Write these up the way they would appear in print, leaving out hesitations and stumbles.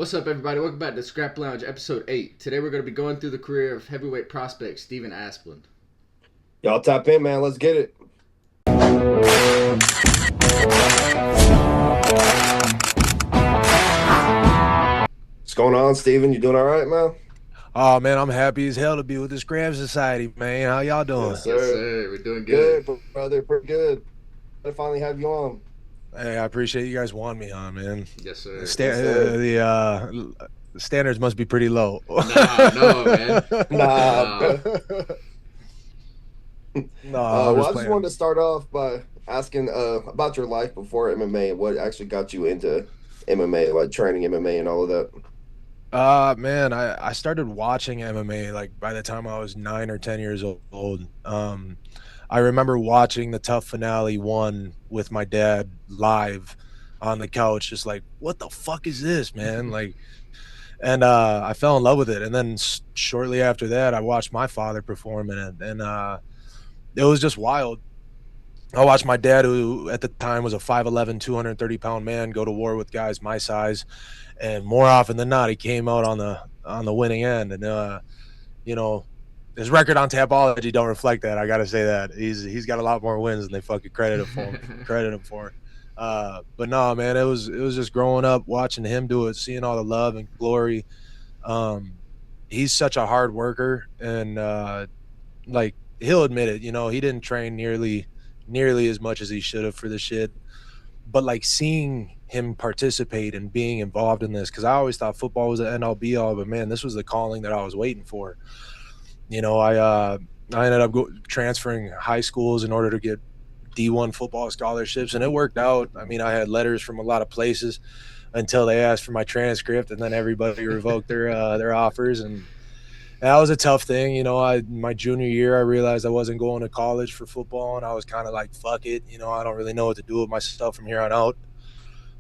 What's up, everybody? Welcome back to Scrap Lounge, episode 8. Today we're going to be going through the career of heavyweight prospect Steven Asplund. Y'all tap in, man. Let's get it. What's going on, Steven? You doing all right, man? Oh man, I'm happy as hell to be with the Scram Society, man. How y'all doing? Yes, sir. Yes, sir. We're doing good. Good, brother. Pretty good. I finally have you on. Hey, I appreciate you guys wanting me on, man. Yes, sir. The standards must be pretty low. No, man. Nah. No, Well, I just wanted to start off by asking about your life before MMA and what actually got you into MMA, like training MMA and all of that. Man, I started watching MMA like by the time I was 9 or 10 years old. I remember watching the Tough Finale 1 with my dad live on the couch, just like, what the fuck is this, man? And I fell in love with it. And then shortly after that, I watched my father perform in it, and it was just wild. I watched my dad, who at the time was a 5'11", 230-pound man, go to war with guys my size, and more often than not, he came out on the winning end. And you know, his record on Tapology don't reflect that. I gotta say that he's got a lot more wins than they fucking credit him for. But no, man, it was just growing up watching him do it, seeing all the love and glory. He's such a hard worker, and like he'll admit it. You know, he didn't train nearly as much as he should have for this shit. But like seeing him participate and being involved in this, because I always thought football was the end all be all, but man, this was the calling that I was waiting for. You know, I ended up transferring high schools in order to get D1 football scholarships, and it worked out. I mean, I had letters from a lot of places until they asked for my transcript, and then everybody revoked their offers, and that was a tough thing. You know, my junior year, I realized I wasn't going to college for football, and I was kind of like, fuck it. You know, I don't really know what to do with myself from here on out.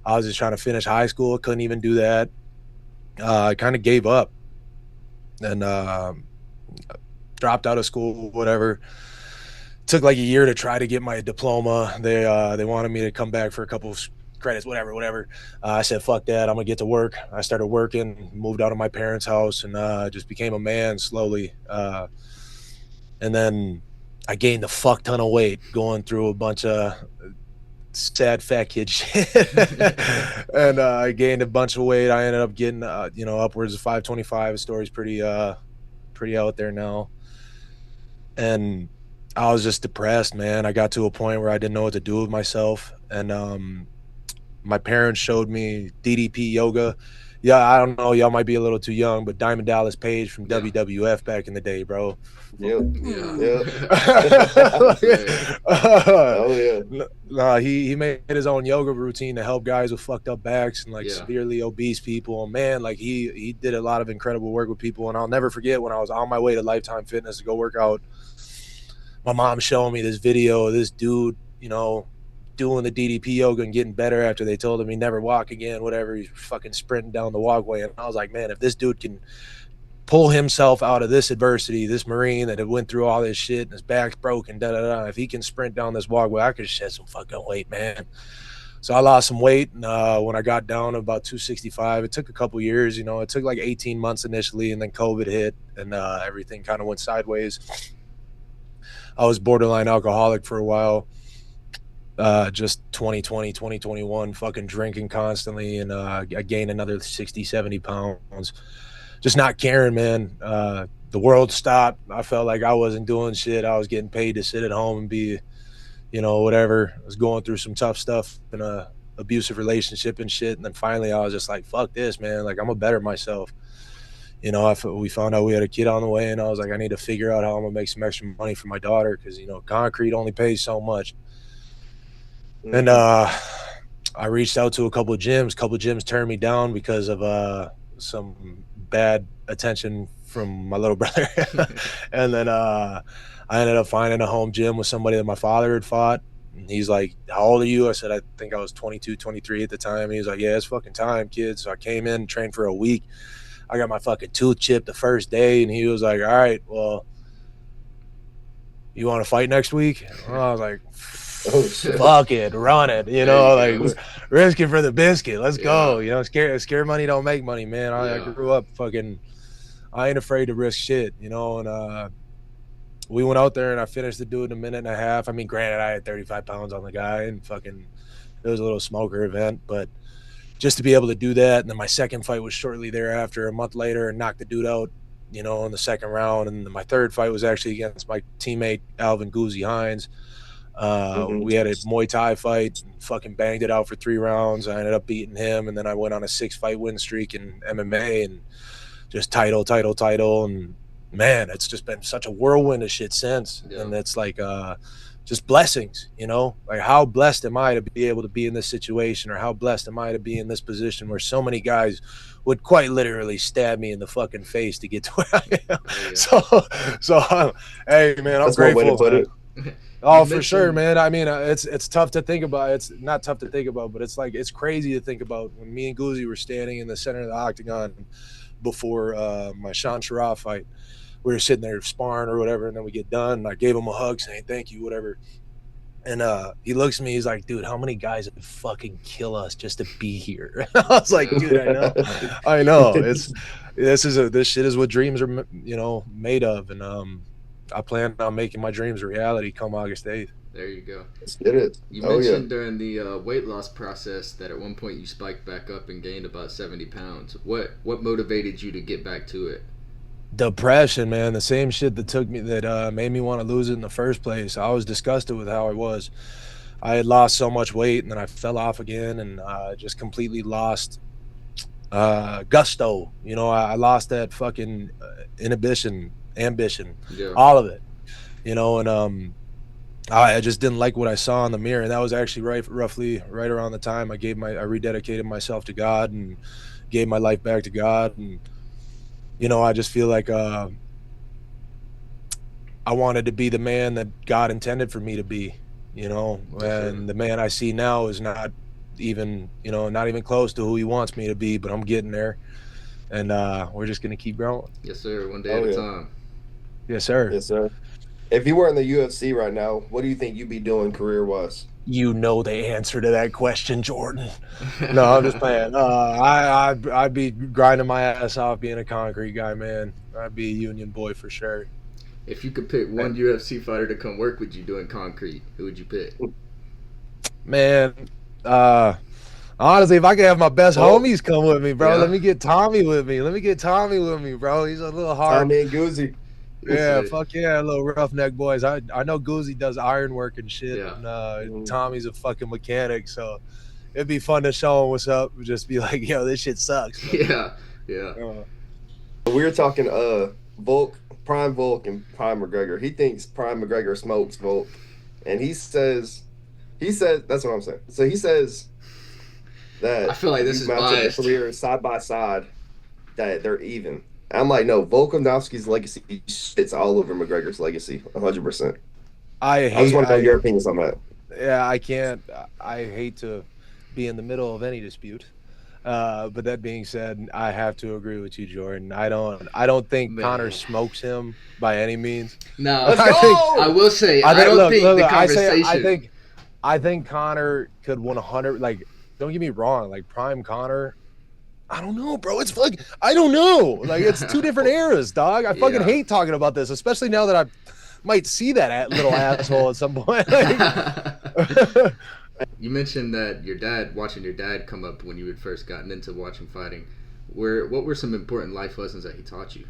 I was just trying to finish high school. Couldn't even do that. I kind of gave up and dropped out of school, whatever. Took like a year to try to get my diploma. They wanted me to come back for a couple of credits, whatever. I said, fuck that. I'm going to get to work. I started working, moved out of my parents' house, and just became a man slowly. And then I gained a fuck ton of weight going through a bunch of sad fat kid shit. And I gained a bunch of weight. I ended up getting, upwards of 525. The story's pretty out there now. And I was just depressed, man. I got to a point where I didn't know what to do with myself. And my parents showed me DDP yoga. Yeah, I don't know. Y'all might be a little too young, but Diamond Dallas Page from WWF back in the day, bro. Yep. Oh yeah. No, he made his own yoga routine to help guys with fucked up backs and severely obese people. And man, like he did a lot of incredible work with people. And I'll never forget when I was on my way to Lifetime Fitness to go work out, my mom showing me this video of this dude, you know, doing the DDP yoga and getting better after they told him he never walk again, whatever. He's fucking sprinting down the walkway. And I was like, man, if this dude can pull himself out of this adversity, this Marine that had went through all this shit and his back's broken, if he can sprint down this walkway, I could shed some fucking weight, man. So I lost some weight. And when I got down to about 265, it took a couple years, you know, it took like 18 months initially, and then COVID hit and everything kind of went sideways. I was borderline alcoholic for a while. Just 2020, 2021, fucking drinking constantly. And I gained another 60, 70 pounds. Just not caring, man. The world stopped. I felt like I wasn't doing shit. I was getting paid to sit at home and be, you know, whatever. I was going through some tough stuff in a abusive relationship and shit. And then finally I was just like, fuck this, man. Like, I'm gonna better myself. You know, we found out we had a kid on the way, and I was like, I need to figure out how I'm gonna make some extra money for my daughter, because, you know, concrete only pays so much. And I reached out to a couple of gyms. Turned me down because of some bad attention from my little brother. And then I ended up finding a home gym with somebody that my father had fought. And he's like, how old are you? I said, I think I was 22, 23 at the time. He was like, yeah, it's fucking time, kid. So I came in, trained for a week. I got my fucking tooth chipped the first day, and he was like, all right, well, you want to fight next week? And I was like, Oh shit. Fuck it, run it. You There know, you like go. risk it for the biscuit. Let's go. Yeah. You know, scare money don't make money, man. I Yeah. grew up fucking. I ain't afraid to risk shit. You know, and we went out there and I finished the dude in a minute and a half. I mean, granted, I had 35 pounds on the guy and fucking it was a little smoker event, but just to be able to do that. And then my second fight was shortly thereafter, a month later, and knocked the dude out, you know, in the second round. And then my third fight was actually against my teammate, Alvin Guzzi Hines. Mhm. We had a Muay Thai fight and fucking banged it out for 3 rounds. I ended up beating him. And then I went on a 6-fight win streak in MMA and just title. And man, it's just been such a whirlwind of shit since. Yeah. And it's like, just blessings, you know, like how blessed am I to be able to be in this situation, or how blessed am I to be in this position where so many guys would quite literally stab me in the fucking face to get to where I am. So hey man, I'm That's one way to grateful, put man. it. Oh, You for sure, mentioned- man. I mean, it's tough to think about. It's not tough to think about, but it's like it's crazy to think about when me and Guzzi were standing in the center of the octagon before my Sean Sharaf fight. We were sitting there sparring or whatever, and then we get done. And I gave him a hug, saying thank you, whatever. And he looks at me, he's like, dude, how many guys would fucking kill us just to be here? I was like, dude, I know. This shit is what dreams are, you know, made of. And I plan on making my dreams a reality come August 8th. There you go. Let's get it. You Oh yeah. mentioned during the weight loss process that at one point you spiked back up and gained about 70 pounds. What motivated you to get back to it? Depression, man. The same shit that made me want to lose it in the first place. I was disgusted with how I was. I had lost so much weight, and then I fell off again, and just completely lost gusto. You know, I lost that fucking ambition, Yeah. all of it. You know, and I just didn't like what I saw in the mirror, and that was actually roughly right around the time I rededicated myself to God and gave my life back to God. And you know, I just feel like I wanted to be the man that God intended for me to be, you know, and the man I see now is not even, you know, not even close to who he wants me to be, but I'm getting there, and we're just going to keep growing. Yes, sir. One day at a time. Yes, sir. Yes, sir. If you were in the UFC right now, what do you think you'd be doing career-wise? You know the answer to that question, Jordan. No, I'm just playing. I'd be grinding my ass off being a concrete guy, man. I'd be a union boy for sure. If you could pick one UFC fighter to come work with you doing concrete, who would you pick? Man, honestly, if I could have my best homies come with me, bro, Yeah. let me get Tommy with me. Bro. He's a little hard. Tommy and Guzzi. Yeah, fuck yeah, little roughneck boys. I know Guzzi does iron work and shit, Yeah. and Tommy's a fucking mechanic, so it'd be fun to show him what's up. Just be like, yo, this shit sucks. Yeah. We were talking Prime Volk and Prime McGregor. He thinks Prime McGregor smokes Volk, and he says that's what I'm saying. So he says that I feel like this is match up their biased. careers side by side, that they're even. I'm like, no, Volkanovski's legacy shits all over McGregor's legacy, 100%. I just want to know your opinions on that. Yeah, I can't. I hate to be in the middle of any dispute. But that being said, I have to agree with you, Jordan. I don't think Conor smokes him by any means. No, Let's go! I will say I don't think the conversation. I think Conor could 100. Like, don't get me wrong. Like prime Conor. I don't know, bro. It's like I don't know. Like it's two different eras, dog. I fucking hate talking about this, especially now that I might see that little asshole at some point. Like, you mentioned that watching your dad come up when you had first gotten into watching fighting. What were some important life lessons that he taught you?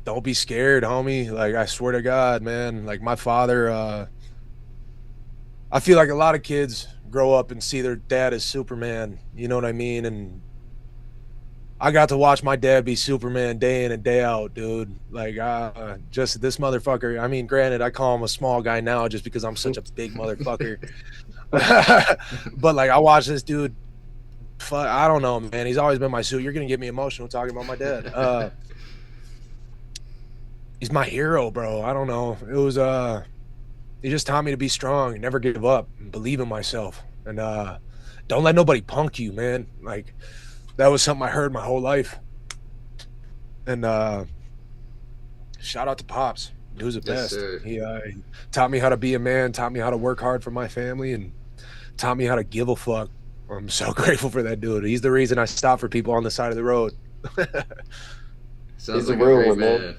Don't be scared, homie. Like I swear to God, man. Like my father, I feel like a lot of kids grow up and see their dad as Superman. You know what I mean? And I got to watch my dad be Superman day in and day out, dude. Like, just this motherfucker. I mean, granted, I call him a small guy now just because I'm such a big motherfucker. But like, I watch this dude. I don't know, man. He's always been my suit. You're gonna get me emotional talking about my dad. He's my hero, bro. I don't know. It was he just taught me to be strong, never give up, and believe in myself, and don't let nobody punk you, man. Like that was something I heard my whole life. And shout out to Pops. He was the Yes, best. sir. He taught me how to be a man, taught me how to work hard for my family, and taught me how to give a fuck. I'm so grateful for that dude. He's the reason I stop for people on the side of the road. Sounds He's a like a real great one, man. man.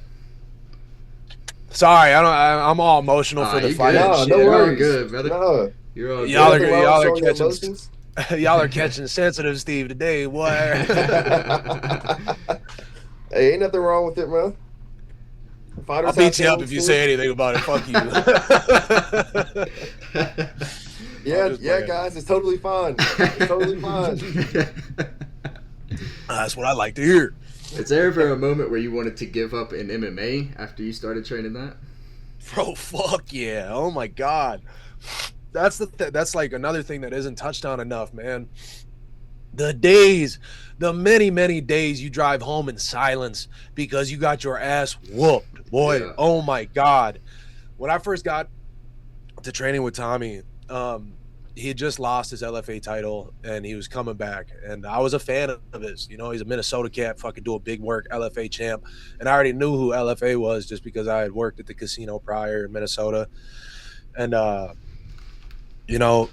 Sorry, I'm all emotional for the You fight. good. And No, shit. no You're all worries. good, brother. No. You're all Y'all good. are y'all are Showing your catching emotions. y'all are catching sensitive, Steve, today. What? Hey, ain't nothing wrong with it, man. I'll Fighters have beat you up feelings if you too. say anything about it. Fuck you. Yeah, just yeah, playing. guys, it's totally fine. It's totally fine. That's what I like to hear. Is there ever a moment where you wanted to give up in MMA after you started training that? Bro, fuck yeah. Oh my god. That's that's like another thing that isn't touched on enough, man. The many days you drive home in silence because you got your ass whooped, boy. Yeah. Oh my god. When I first got to training with Tommy, he had just lost his LFA title and he was coming back. And I was a fan of his. You know, he's a Minnesota cat, fucking doing big work, LFA champ. And I already knew who LFA was just because I had worked at the casino prior in Minnesota. And you know,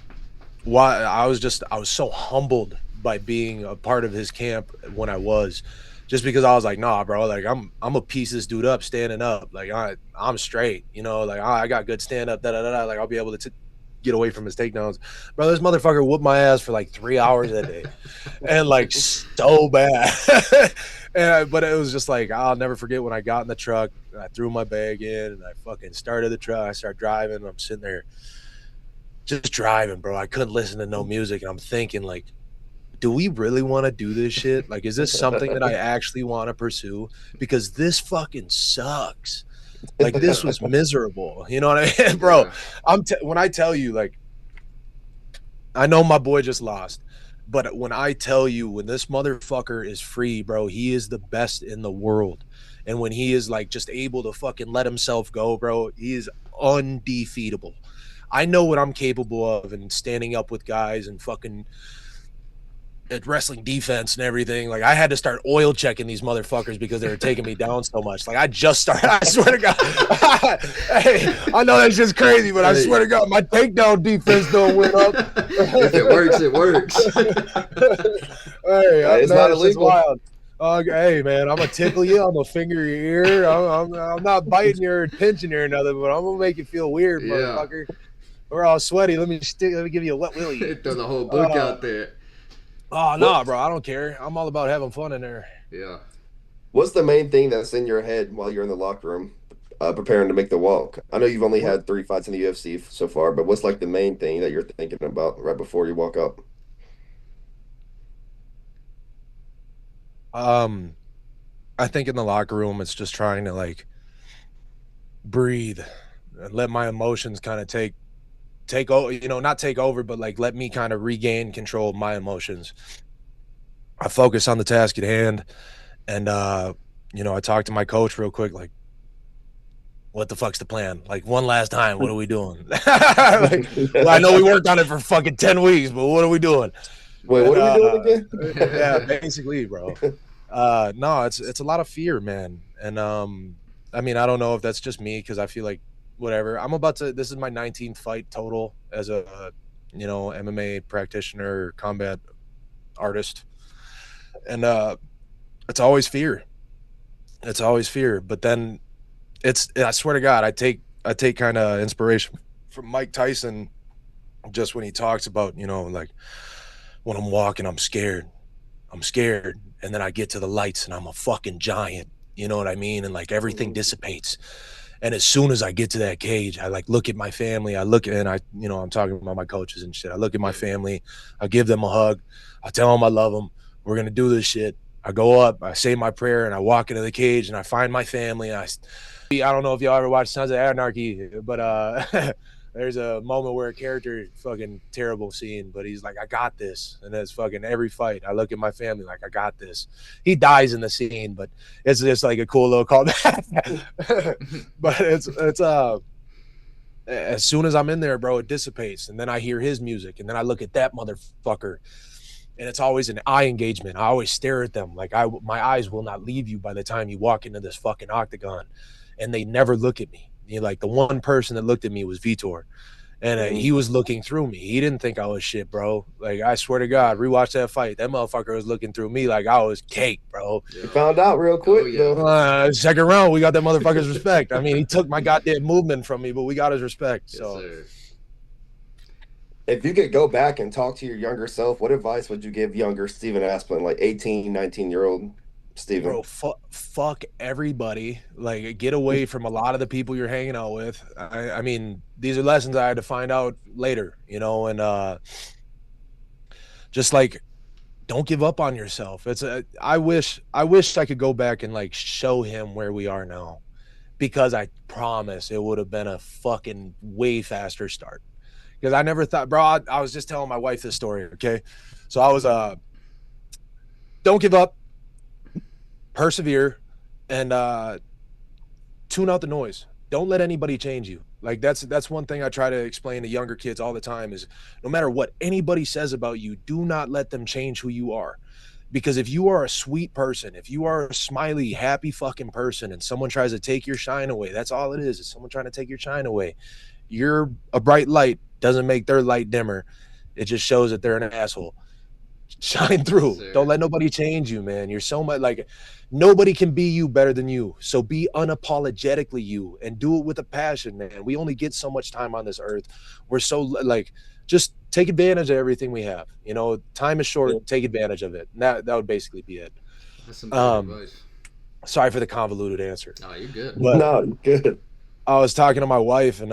why I was so humbled by being a part of his camp when I was, just because I was like, nah, bro, like I'm a piece this dude up standing up. Like I'm straight, you know, like I got good stand up, like I'll be able to get away from his takedowns. Bro, this motherfucker whooped my ass for like 3 hours that day. And like so bad. But it was just like, I'll never forget when I got in the truck and I threw my bag in and I fucking started the truck. I started driving and I'm sitting there just driving, bro. I couldn't listen to no music. And I'm thinking, like, do we really want to do this shit? Like, is this something that I actually want to pursue? Because this fucking sucks. Like, this was miserable. You know what I mean? Bro, Yeah. when I tell you, like, I know my boy just lost, but when I tell you, when this motherfucker is free, bro, he is the best in the world. And when he is like just able to fucking let himself go, bro, he is undefeatable. I know what I'm capable of and standing up with guys and fucking at wrestling defense and everything. Like I had to start oil checking these motherfuckers because they were taking me down so much. Like I just started, I swear to God. Hey, I know that's just crazy, but I swear to God, my takedown defense don't went up. If it works, it works. Hey, it's not illegal. Wild. Hey man, I'm gonna tickle you. I'm gonna finger your ear. I'm not biting you or pinching you or nothing, but I'm gonna make you feel weird, motherfucker. We're all sweaty. Let me give you a wet willy. Throw the whole book out there. Oh no, bro! I don't care. I'm all about having fun in there. Yeah. What's the main thing that's in your head while you're in the locker room, preparing to make the walk? I know you've only had 3 fights in the UFC so far, but what's like the main thing that you're thinking about right before you walk up? I think in the locker room, it's just trying to like breathe and let my emotions kind of take over, you know, not take over, but like let me kind of regain control of my emotions. I focus on the task at hand. And, you know, I talked to my coach real quick, like, what the fuck's the plan? Like one last time, what are we doing? Like, well, I know we worked on it for fucking 10 weeks, but what are we doing? Wait, what are we doing again? Yeah, basically, bro. No, it's a lot of fear, man. And I mean, I don't know if that's just me because I feel like whatever. This is my 19th fight total as a, you know, MMA practitioner, combat artist. And it's always fear. It's always fear. But then I swear to God, I take kind of inspiration from Mike Tyson just when he talks about, you know, like when I'm walking, I'm scared. And then I get to the lights and I'm a fucking giant. You know what I mean? And like everything dissipates. And as soon as I get to that cage, I like look at my family. I'm talking about my coaches and shit. I look at my family. I give them a hug. I tell them I love them. We're going to do this shit. I go up, I say my prayer, and I walk into the cage and I find my family. And I don't know if y'all ever watched Sons of Anarchy, but there's a moment where a character, fucking terrible scene, but he's like, I got this. And it's fucking every fight. I look at my family like, I got this. He dies in the scene, but it's just like a cool little callback. But it's as soon as I'm in there, bro, it dissipates. And then I hear his music and then I look at that motherfucker. And it's always an eye engagement. I always stare at them. Like my eyes will not leave you by the time you walk into this fucking octagon. And they never look at me. Like the one person that looked at me was Vitor. And he was looking through me. He didn't think I was shit, bro. Like, I swear to God, rewatch that fight. That motherfucker was looking through me like I was cake, bro. You found out real quick, though. Second round, we got that motherfucker's respect. I mean, he took my goddamn movement from me, but we got his respect. Yes, so, sir. If you could go back and talk to your younger self, what advice would you give younger Steven Asplund, like 18, 19-year-old Steven? Bro, fuck everybody. Like, get away from a lot of the people you're hanging out with. I mean, these are lessons I had to find out later, and just like, don't give up on yourself. I wish I could go back and like show him where we are now, because I promise it would have been a fucking way faster start. Because I never thought, bro, I was just telling my wife this story, okay? So I was, don't give up, persevere, and tune out the noise. Don't let anybody change you. Like, that's one thing I try to explain to younger kids all the time is no matter what anybody says about you, do not let them change who you are. Because if you are a sweet person, if you are a smiley, happy fucking person, and someone tries to take your shine away, that's all it is someone trying to take your shine away. You're a bright light, doesn't make their light dimmer. It just shows that they're an asshole. Shine through. Sir. Don't let nobody change you, man. You're so much like nobody can be you better than you. So be unapologetically you and do it with a passion, man. We only get so much time on this earth. We're so like, just take advantage of everything we have. Time is short. Take advantage of it. That would basically be it. That's some good advice. Sorry for the convoluted answer. No, you're good. But no, you're good. I was talking to my wife, and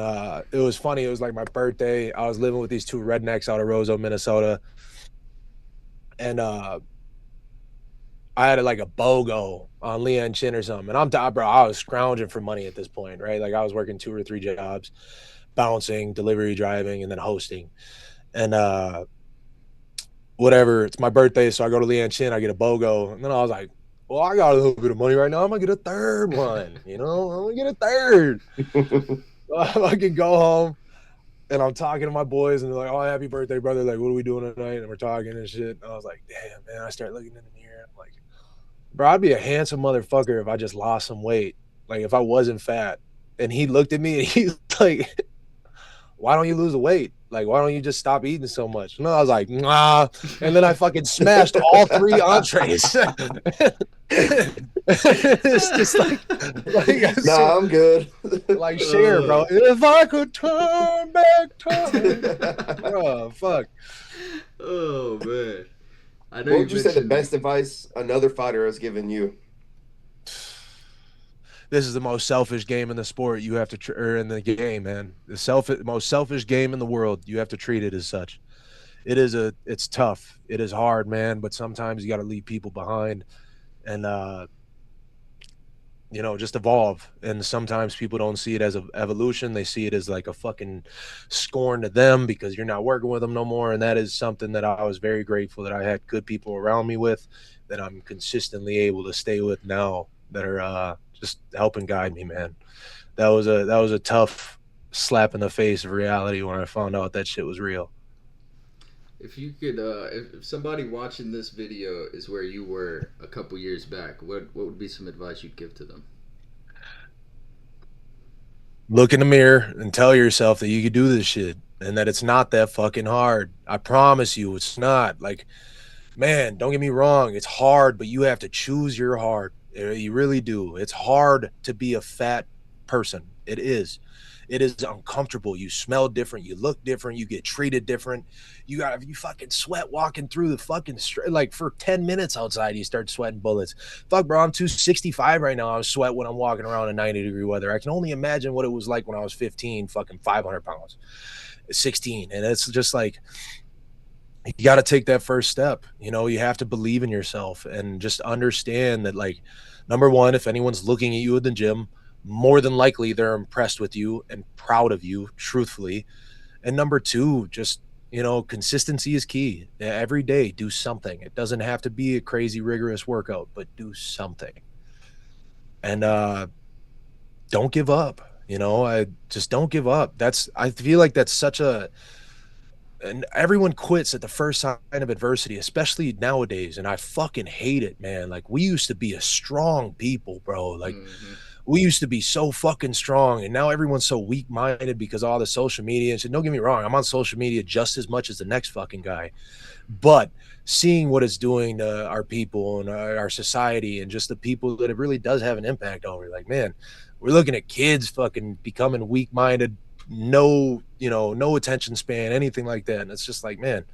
it was funny. It was like my birthday. I was living with these two rednecks out of Roseau, Minnesota. And I had like a BOGO on Leanne Chin or something. And bro, I was scrounging for money at this point, right? Like I was working 2 or 3 jobs, bouncing, delivery driving, and then hosting. And whatever, it's my birthday, so I go to Leanne Chin, I get a BOGO. And then I was like, well, I got a little bit of money right now. I'm going to get a third one, I'm going to get a third. So I can go home. And I'm talking to my boys, and they're like, oh, happy birthday, brother. Like, what are we doing tonight? And we're talking and shit. And I was like, damn, man. I start looking in the mirror. I'm like, bro, I'd be a handsome motherfucker if I just lost some weight. Like, if I wasn't fat. And he looked at me, and he's like, why don't you lose the weight? Like, why don't you just stop eating so much? And I was like, nah. And then I fucking smashed all 3 entrees. It's just like nah, I'm good. Like Cher, bro. If I could turn back time. Bro, fuck. Oh, man. I know what would you say the best advice another fighter has given you? This is the most selfish game in the sport. You have to, or in the game, man. The most selfish game in the world. You have to treat it as such. It's tough. It is hard, man. But sometimes you got to leave people behind, and just evolve. And sometimes people don't see it as an evolution. They see it as like a fucking scorn to them because you're not working with them no more. And that is something that I was very grateful that I had good people around me with, that I'm consistently able to stay with now, that are just helping guide me, man. That was a tough slap in the face of reality when I found out that shit was real. If you could, if somebody watching this video is where you were a couple years back, what would be some advice you'd give to them? Look in the mirror and tell yourself that you could do this shit and that it's not that fucking hard. I promise you, it's not. Like, man, don't get me wrong. It's hard, but you have to choose your heart. You really do. It's hard to be a fat person. It is. It is uncomfortable. You smell different. You look different. You get treated different. You fucking sweat walking through the fucking like for 10 minutes outside. You start sweating bullets. Fuck, bro. I'm 265 right now. I sweat when I'm walking around in 90-degree weather. I can only imagine what it was like when I was 15, fucking 500 pounds, 16. And it's just like, you got to take that first step. You have to believe in yourself and just understand that, like, number one, if anyone's looking at you at the gym, more than likely they're impressed with you and proud of you, truthfully. And number two, just, consistency is key. Every day, do something. It doesn't have to be a crazy rigorous workout, but do something. And don't give up. I just don't give up. I feel like that's such and everyone quits at the first sign of adversity, especially nowadays. And I fucking hate it, man. Like, we used to be a strong people, bro. Like, we used to be so fucking strong, and now everyone's so weak-minded because of all the social media and shit. Don't get me wrong, I'm on social media just as much as the next fucking guy, but seeing what it's doing to our people and our society and just the people that it really does have an impact on, we're like, man, we're looking at kids fucking becoming weak-minded, no, no attention span, anything like that. And it's just like, man,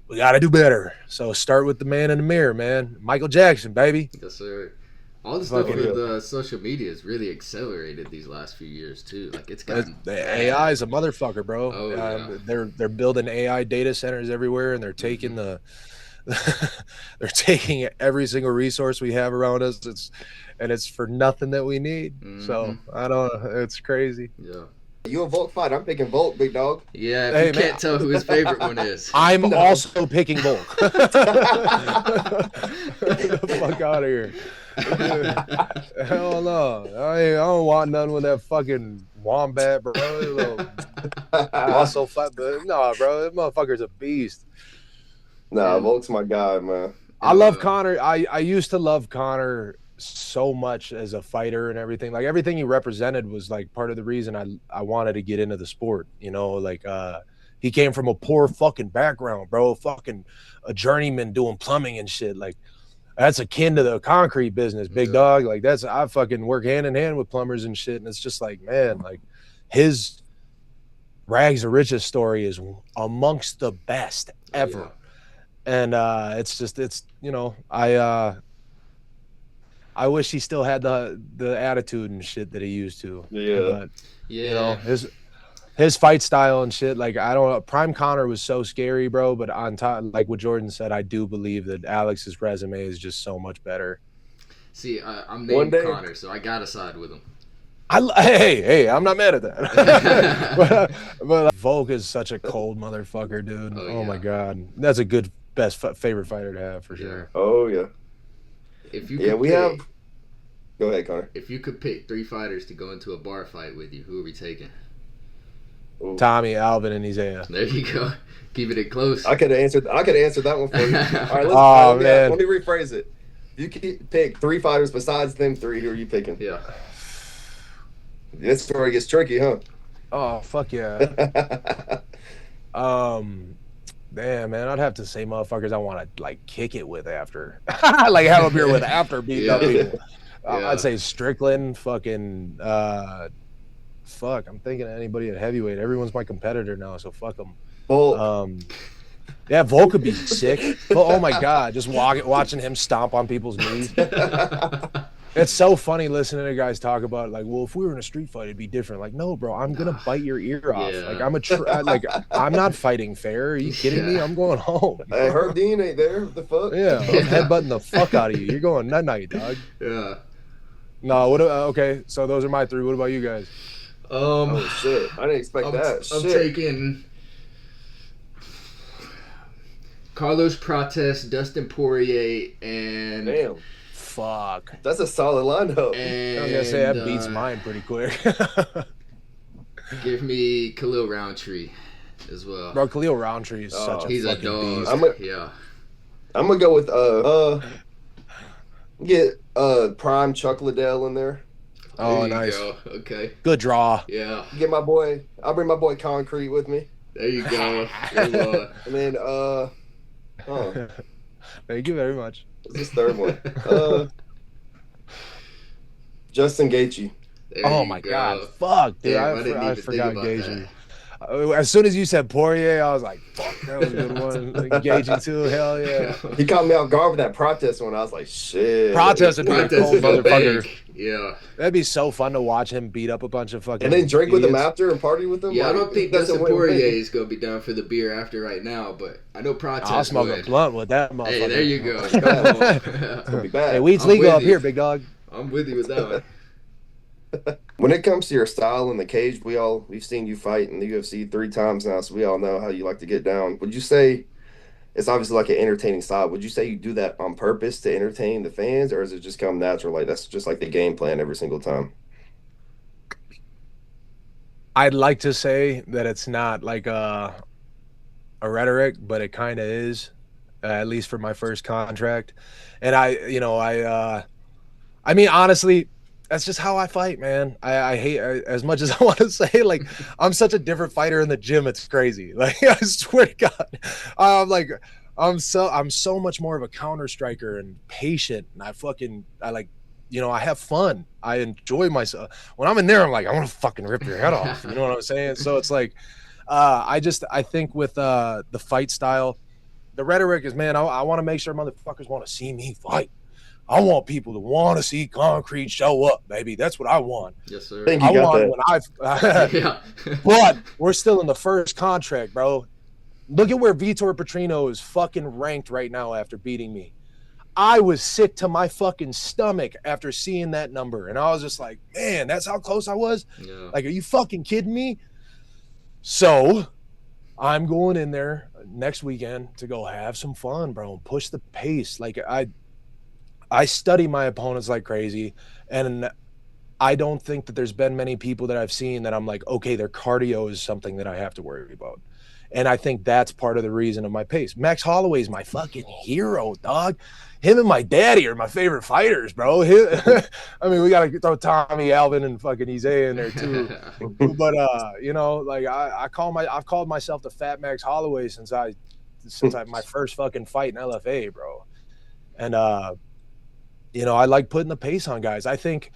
we got to do better. So start with the man in the mirror, man. Michael Jackson, baby. Yes, sir. All the stuff with the social media has really accelerated these last few years too. Like it's gotten the AI is a motherfucker, bro. Oh, yeah. They're building AI data centers everywhere, and they're taking they're taking every single resource we have around us. It's for nothing that we need. So I don't know. It's crazy. Yeah. You a Volk fight? I'm picking Volk, big dog. Yeah, if you can't tell who his favorite one is. I'm also picking Volk. Get the fuck out of here. Hell no. I don't want none with that fucking wombat, bro. Also fat, but no, bro, that motherfucker's a beast. Nah, Volk's my guy, man. I love Conor. I used to love Conor so much as a fighter and everything. Like everything he represented was like part of the reason I wanted to get into the sport. Like he came from a poor fucking background, bro. Fucking a journeyman doing plumbing and shit. Like that's akin to the concrete business, big dog. Like I fucking work hand in hand with plumbers and shit. And it's just like, man, like his rags to riches story is amongst the best ever. And I wish he still had the attitude and shit that he used to. Yeah. But, his fight style and shit, like I don't know. Prime Conor was so scary, bro. But on top, like what Jordan said, I do believe that Alex's resume is just so much better. See, I'm named Conor, so I gotta side with him. Hey, I'm not mad at that. but Volk is such a cold motherfucker, dude. Oh my god, that's a good favorite fighter to have for sure. Oh yeah. If you Go ahead, Conor. If you could pick 3 fighters to go into a bar fight with you, who are we taking? Ooh. Tommy, Alvin, and Isaiah. There you go. Keeping it close. I could have answered that one for you. All right, let me rephrase it. You can pick 3 fighters besides them 3. Who are you picking? Yeah. This story gets tricky, huh? Oh fuck yeah. Damn, man, I'd have to say motherfuckers I want to like kick it with after, like have a beer with after beating up people. I'd say Strickland, fucking, fuck. I'm thinking of anybody at heavyweight. Everyone's my competitor now, so fuck them. Yeah, Volk could be sick. Oh my god, just watching him stomp on people's knees. It's so funny listening to guys talk about it, like, well, if we were in a street fight, it'd be different. Like, no, bro, I'm gonna bite your ear off. Yeah. Like, I'm not fighting fair. Are you kidding me? I'm going home. Hey, Herb Dean ain't there. What the fuck? Yeah, I'm headbutting the fuck out of you. You're going night, dog. Yeah. No, okay. So those are my 3. What about you guys? Oh shit! I didn't expect that. I'm taking Carlos Prates, Dustin Poirier, and damn. Fuck. That's a solid lineup. I was gonna say that beats mine pretty quick. Give me Khalil Roundtree as well. Bro, Khalil Roundtree is such a he's fucking a dog. beast. I'm gonna go with get Prime Chuck Liddell in there. Oh, nice. Go. Okay. Good draw. Yeah. I'll bring my boy Concrete with me. There you go. And then Thank you very much. What's this third one? Justin Gaethje. Oh my god. Fuck, dude. Damn, I forgot Gaethje. As soon as you said Poirier, I was like, fuck, that was a good one. Gaethje too, hell yeah. He caught me off guard with that protest one. I was like, shit. Protest would be a cold motherfucker. Yeah. That'd be so fun to watch him beat up a bunch of fucking and then drink idiots. with him after and party with him. Yeah, like, I don't think Dustin Poirier is going to be down for the beer after right now, but I know Protest I'll smoke a blunt with that motherfucker. Hey, there you go. Come on. It's gonna be bad. Hey, weed's legal up here, big dog. I'm with you with that one. When it comes to your style in the cage, we've seen you fight in the UFC 3 times now, so we all know how you like to get down. Would you say it's obviously like an entertaining style? Would you say you do that on purpose to entertain the fans, or does it just come natural? Like that's just like the game plan every single time? I'd like to say that it's not like a rhetoric, but it kind of is, at least for my first contract. And I mean, honestly, that's just how I fight, man. I hate, as much as I want to say, like, I'm such a different fighter in the gym. It's crazy. Like, I swear to God, I'm like, I'm so much more of a counter striker and patient. And I like, I have fun. I enjoy myself. When I'm in there, I'm like, I want to fucking rip your head off. You know what I'm saying? So it's like, I think with the fight style, the rhetoric is, man, I want to make sure motherfuckers want to see me fight. I want people to want to see Concrete show up, baby. That's what I want. Yes, sir. I think I you got want that. when Yeah. but we're still in the first contract, bro. Look at where Vitor Petrino is fucking ranked right now after beating me. I was sick to my fucking stomach after seeing that number. And I was just like, man, that's how close I was? Yeah. Like, are you fucking kidding me? So I'm going in there next weekend to go have some fun, bro, and push the pace. Like, I study my opponents like crazy, and I don't think that there's been many people that I've seen that I'm like, okay, their cardio is something that I have to worry about. And I think that's part of the reason of my pace. Max Holloway is my fucking hero, dog. Him and my daddy are my favorite fighters, bro. I mean, we got to throw Tommy, Alvin, and fucking Isaiah in there too. But like I've called myself the Fat Max Holloway since my first fucking fight in LFA, bro. And I like putting the pace on guys. I think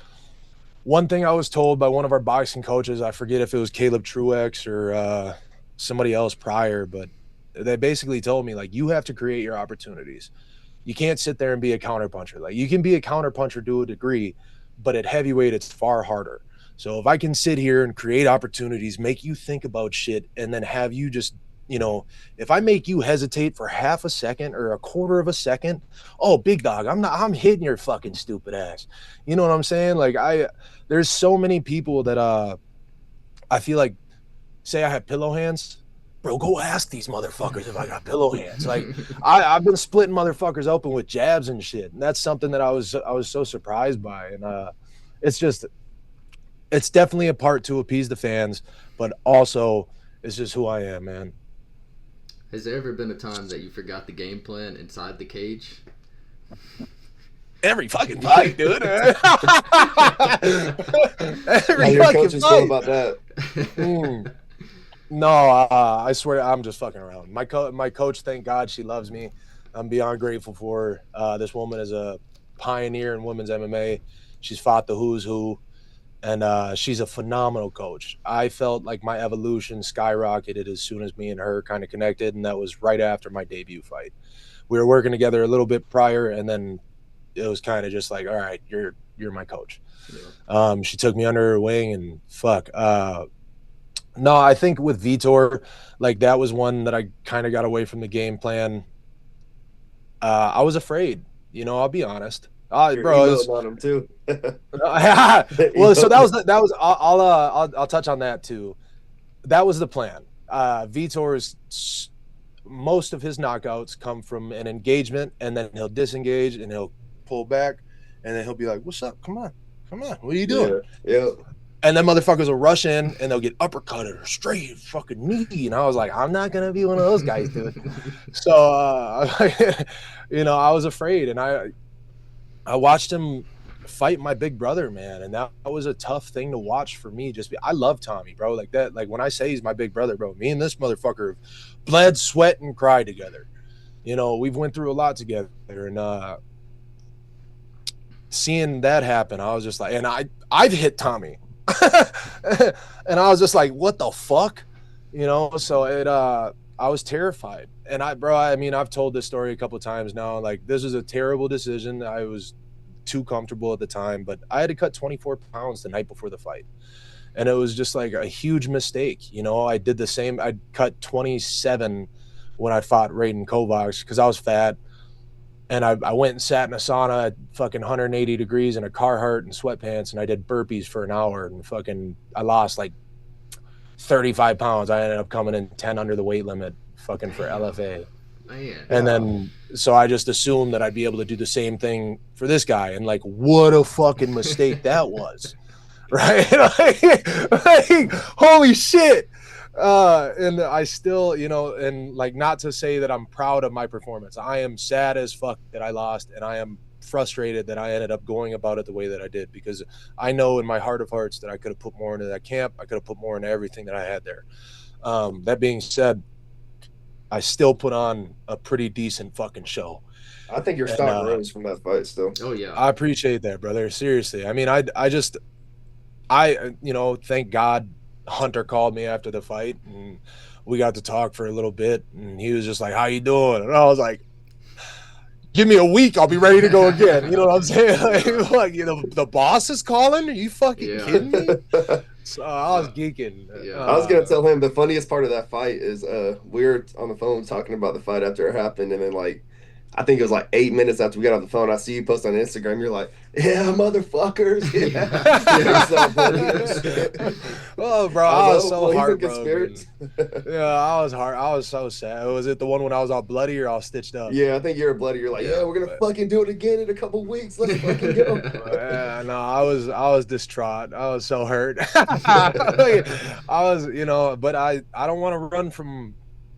one thing I was told by one of our boxing coaches, I forget if it was Caleb Truex or somebody else prior, but they basically told me, like, you have to create your opportunities. You can't sit there and be a counterpuncher. Like, you can be a counterpuncher to a degree, but at heavyweight, it's far harder. So if I can sit here and create opportunities, make you think about shit, and then have you just, if I make you hesitate for half a second or a quarter of a second, oh, big dog, I'm hitting your fucking stupid ass. You know what I'm saying? Like, there's so many people that I feel like, say I have pillow hands, bro, go ask these motherfuckers if I got pillow hands. Like, I've been splitting motherfuckers open with jabs and shit, and that's something that I was so surprised by. And it's definitely a part to appease the fans, but also it's just who I am, man. Has there ever been a time that you forgot the game plan inside the cage? Every fucking fight, dude. Every Your fucking coach is fight. cool about that. No, I swear I'm just fucking around. My coach, thank God, she loves me. I'm beyond grateful for her. This woman is a pioneer in women's MMA. She's fought the who's who, and she's a phenomenal coach. I felt like my evolution skyrocketed as soon as me and her kind of connected, and that was right after my debut fight. We were working together a little bit prior, and then it was kind of just like, all right, you're my coach. Yeah. She took me under her wing, and fuck. No, I think with Vitor, like, that was one that I kind of got away from the game plan. I was afraid, I'll be honest. Bro, on him too. well, so that was I'll touch on that too. That was the plan. Vitor's most of his knockouts come from an engagement, and then he'll disengage and he'll pull back, and then he'll be like, "What's up? Come on, what are you doing?" Yeah. And then motherfuckers will rush in and they'll get uppercutted or straight fucking knee. And I was like, I'm not going to be one of those guys, dude. So, I was afraid. And I watched him fight my big brother, man. And that was a tough thing to watch for me. I love Tommy, bro. Like that. Like, when I say he's my big brother, bro, me and this motherfucker have bled, sweat, and cried together. We've went through a lot together. And seeing that happen, I was just like, and I've hit Tommy. And I was just like, what the fuck? So I was terrified. And I've told this story a couple of times now. Like, this was a terrible decision. I was too comfortable at the time, but I had to cut 24 pounds the night before the fight. And it was just like a huge mistake. I did the same. I cut 27 when I fought Raiden Kovacs because I was fat. And I went and sat in a sauna at fucking 180 degrees in a Carhartt and sweatpants, and I did burpees for an hour, and I lost like 35 pounds. I ended up coming in 10 under the weight limit fucking for LFA. Man. And then, so I just assumed that I'd be able to do the same thing for this guy. And like, what a fucking mistake that was. Right? like, holy shit. And I still, you know, and like, not to say that I'm proud of my performance. I am sad as fuck that I lost, and I am frustrated that I ended up going about it the way that I did, because I know in my heart of hearts that I could have put more into that camp. I could have put more into everything that I had there. That being said, I still put on a pretty decent fucking show. I think your And stock rose from that fight still. Oh yeah. I appreciate that, brother. Seriously. I mean, you know, thank God Hunter called me after the fight, and we got to talk for a little bit, and he was just like, "How you doing?" And I was like, "Give me a week, I'll be ready to go again." You know what I'm saying? Like, you know, the boss is calling. Are you fucking kidding me? So I was geeking. Yeah. I was gonna tell him the funniest part of that fight is we were on the phone talking about the fight after it happened, and then like I think it was like 8 minutes after we got off the phone, I see you post on Instagram. You're like, "Yeah, motherfuckers." Yeah. Oh, bro, I was so well, heartbroken. Yeah, I was so sad. Was it the one when I was all bloody or all stitched up? Yeah, I think you're bloody. You're like, yeah, we're gonna fucking do it again in a couple weeks. Let's fucking go. Yeah, no, I was distraught. I was so hurt. I was, you know, but I don't want to run from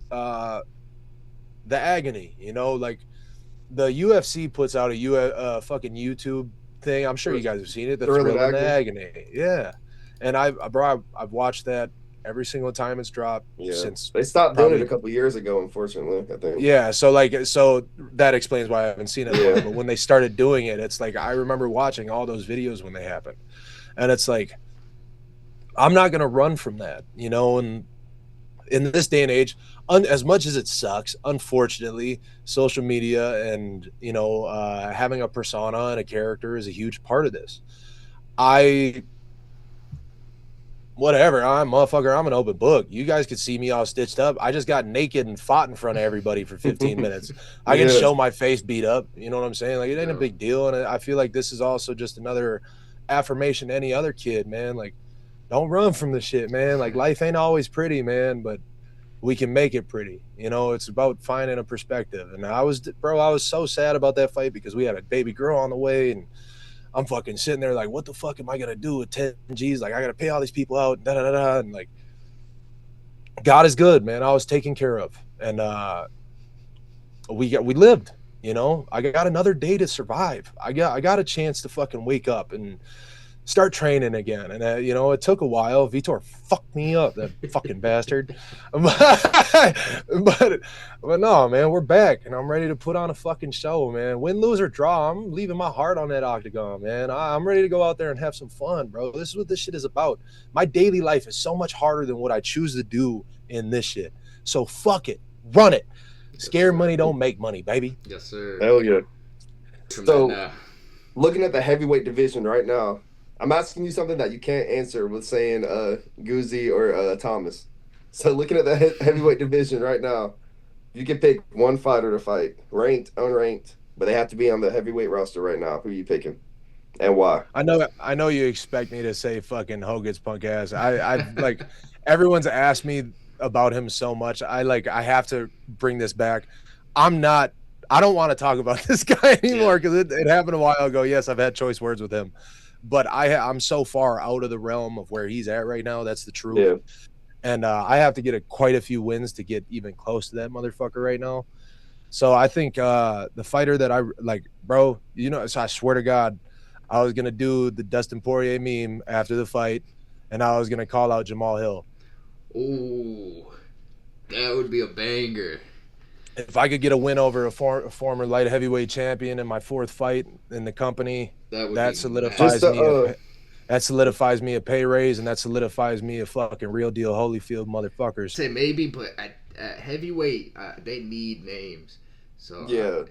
the agony, you know, like the UFC puts out a fucking YouTube thing. I'm sure you guys have seen it. The Thrill and Agony. Yeah. And I've watched that every single time it's dropped since they stopped doing it a couple years ago, unfortunately, I think. Yeah, so that explains why I haven't seen it. Yeah. But when they started doing it, it's like I remember watching all those videos when they happened. And it's like I'm not gonna run from that, you know, and in this day and age, as much as it sucks, unfortunately, social media and, you know, having a persona and a character is a huge part of this. Whatever, I'm an open book. You guys could see me all stitched up. I just got naked and fought in front of everybody for 15 minutes. I can show my face beat up. You know what I'm saying? Like, it ain't a big deal. And I feel like this is also just another affirmation to any other kid, man. Like, don't run from the shit, man. Like, life ain't always pretty, man, but we can make it pretty. You know, it's about finding a perspective. And I was so sad about that fight because we had a baby girl on the way, and I'm fucking sitting there like, what the fuck am I gonna do with 10 G's? Like, I gotta pay all these people out, and like, God is good, man. I was taken care of, and we lived. You know, I got another day to survive. I got a chance to fucking wake up and start training again. And you know, it took a while. Vitor fucked me up, that fucking bastard. but no, man, we're back, and I'm ready to put on a fucking show, man. Win, lose, or draw, I'm leaving my heart on that octagon, man. I'm ready to go out there and have some fun, bro. This is what this shit is about. My daily life is so much harder than what I choose to do in this shit. So fuck it, run it. Scare money don't make money, baby. Yes, sir. Hell yeah. So, looking at the heavyweight division right now, I'm asking you something that you can't answer with saying Guzzi or Thomas. So, looking at the heavyweight division right now, you can pick one fighter to fight, ranked, unranked, but they have to be on the heavyweight roster right now. Who are you picking, and why? I know you expect me to say fucking Hogan's punk ass. I like everyone's asked me about him so much. I have to bring this back. I don't want to talk about this guy anymore because it happened a while ago. Yes, I've had choice words with him, but I'm so far out of the realm of where he's at right now. That's the truth. Yeah. And I have to get quite a few wins to get even close to that motherfucker right now. So I think the fighter that I like, bro, you know, so I swear to God, I was going to do the Dustin Poirier meme after the fight, and I was going to call out Jamal Hill. Ooh, that would be a banger. If I could get a win over a former light heavyweight champion in my fourth fight in the company, that solidifies me a pay raise, and that solidifies me a fucking real deal Holyfield motherfuckers. Say maybe, but at hevidweight, they need names. So yeah.